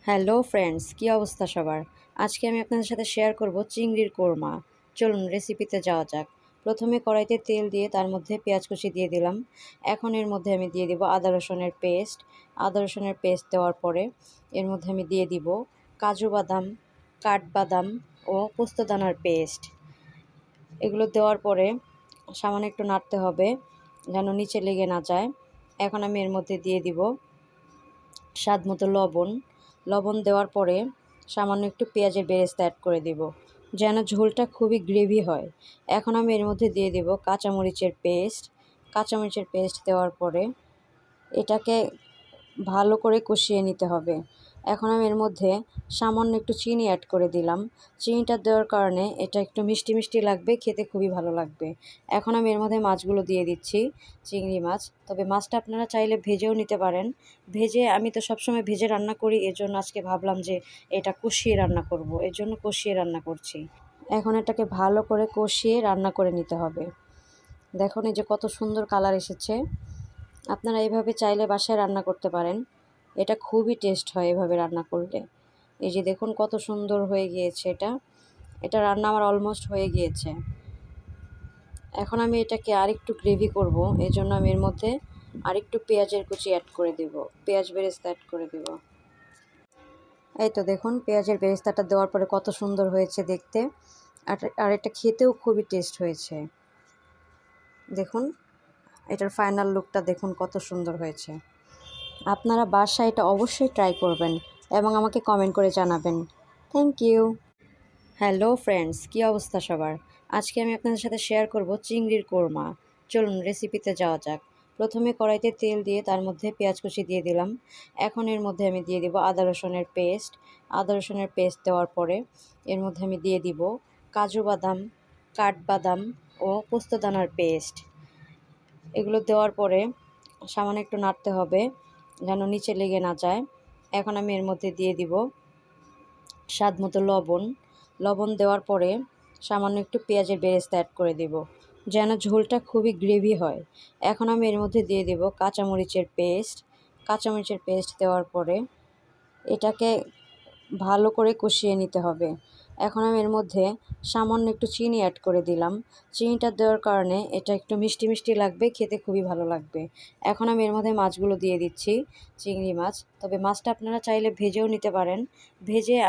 Hello friends, কী অবস্থা সবার? আজকে আমি আপনাদের সাথে শেয়ার করব চিংড়ির কোরমা। চলুন রেসিপিতে যাওয়া যাক। প্রথমে কড়াইতে তেল দিয়ে তার মধ্যে পেঁয়াজ কুচি দিয়ে দিলাম। এখন এর মধ্যে আমি দিয়ে দিব আদা রসুনের পেস্ট। আদা রসুনের পেস্ট দেওয়ার পরে এর মধ্যে আমি দিয়ে দিব কাজু বাদাম, কাঠবাদাম ও পোস্তদানার পেস্ট। এগুলো দেওয়ার পরে সামান্য একটু নাড়তে হবে যেন নিচে লেগে না যায়। এখন আমি এর মধ্যে দিয়ে দিব স্বাদ মতো লবণ দেওয়ার পরে সামান্য একটু পেঁয়াজের বেরেস্তা অ্যাড করে দেব যেন ঝোলটা খুবই গ্রেভি হয়। এখন আমি এর মধ্যে দিয়ে দেব কাঁচামরিচের পেস্ট দেওয়ার পরে এটাকে ভালো করে কষিয়ে নিতে হবে। এখন আমি এর মধ্যে সামান্য একটু চিনি অ্যাড করে দিলাম। চিনিটা দেওয়ার কারণে এটা একটু মিষ্টি মিষ্টি লাগবে, খেতে খুবই ভালো লাগবে। এখন আমি এর মধ্যে মাছগুলো দিয়ে দিচ্ছি, চিংড়ি মাছ। তবে মাছটা আপনারা চাইলে ভেজেও নিতে পারেন। আমি তো সবসময় ভেজে রান্না করি, এর জন্য আজকে ভাবলাম যে এটা কষিয়ে রান্না করব, এর জন্য কষিয়ে রান্না করছি। এখন এটাকে ভালো করে কষিয়ে রান্না করে নিতে হবে। দেখুন এই যে কত সুন্দর কালার এসেছে। আপনারা এইভাবে চাইলে বাসায় রান্না করতে পারেন, এটা খুবই টেস্ট হয় এভাবে রান্না করলে। এই যে দেখুন কত সুন্দর হয়ে গিয়েছে এটা রান্না আমার অলমোস্ট হয়ে গিয়েছে। এখন আমি এটাকে আরেকটু গ্রেভি করব, এই জন্য আমি এর মধ্যে আরেকটু পেঁয়াজের কুচি অ্যাড করে দেব, পেঁয়াজ বেরেস্তা অ্যাড করে দেব। এই তো দেখুন পেঁয়াজের বেরেস্তাটা দেওয়ার পরে কত সুন্দর হয়েছে দেখতে, আর এটা খেতেও খুবই টেস্ট হয়েছে। দেখুন এটার ফাইনাল লুকটা দেখুন কত সুন্দর হয়েছে। আপনারা বাসায় এটা অবশ্যই ট্রাই করবেন এবং আমাকে কমেন্ট করে জানাবেন। Thank you. হ্যালো ফ্রেন্ডস, কী অবস্থা সবার? আজকে আমি আপনাদের সাথে শেয়ার করব চিংড়ির কোরমা। চলুন রেসিপিতে যাওয়া যাক। প্রথমে কড়াইতে তেল দিয়ে তার মধ্যে পেঁয়াজ কুচি দিয়ে দিলাম। এখন এর মধ্যে আমি দিয়ে দিব আদা রসুনের পেস্ট দেওয়ার পরে এর মধ্যে আমি দিয়ে দিব কাজু বাদাম, কাঠবাদাম ও পোস্তদানার পেস্ট। এগুলো দেওয়ার পরে সামান্য একটু নাড়তে হবে যেন নিচে লেগে না যায়। এখন আমি এর মধ্যে দিয়ে দিব স্বাদ মতো লবণ দেওয়ার পরে সামান্য একটু পেঁয়াজের বেরেস্তা অ্যাড করে দেব যেন ঝোলটা খুবই গ্রেভি হয়। এখন আমি এর মধ্যে দিয়ে দেব কাঁচামরিচের পেস্ট দেওয়ার পরে এটাকে ভালো করে কষিয়ে নিতে হবে। এখন আমি এর মধ্যে সামান্য একটু চিনি অ্যাড করে দিলাম। চিনিটা দেওয়ার কারণে এটা একটু মিষ্টি মিষ্টি লাগবে, খেতে খুবই ভালো লাগবে। এখন আমি এর মধ্যে মাছগুলো দিয়ে দিচ্ছি, চিংড়ি মাছ। তবে মাছটা আপনারা চাইলে ভেজেও নিতে পারেন।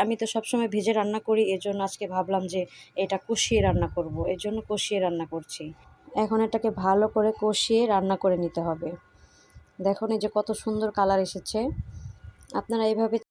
আমি তো সবসময় ভেজে রান্না করি, এর জন্য আজকে ভাবলাম যে এটা কষিয়ে রান্না করব, এর জন্য কষিয়ে রান্না করছি। এখন এটাকে ভালো করে কষিয়ে রান্না করে নিতে হবে। দেখুন এই যে কত সুন্দর কালার এসেছে। আপনারা এইভাবে